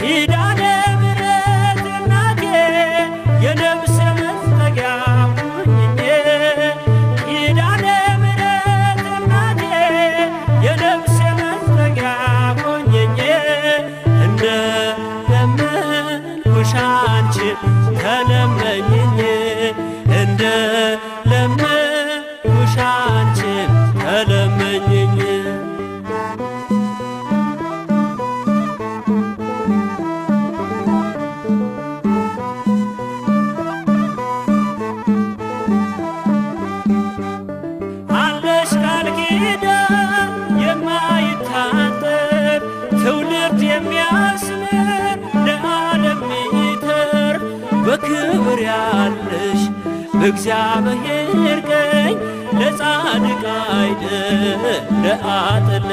ኪዳነ ምሕረት እናቴ የነፍሴ መጠጊያ ሁኚኝ ኪዳነ ምሕረት እናቴ የነፍሴ መጠጊያ ሁኚኝ እንደለመንኩሽ አንቺን ተለመኝኝ እንደለመንኩሽ አንቺን ተለመኝኝ አለሽ ቃል ኪዳን የማይታጠር ትውልድ የሚያስምር ለዓለም የሚተርፍ በክብር ያለሽ በእግዚአብሔር ቀኝ ለጻድቅ አይደል ለኃጥእ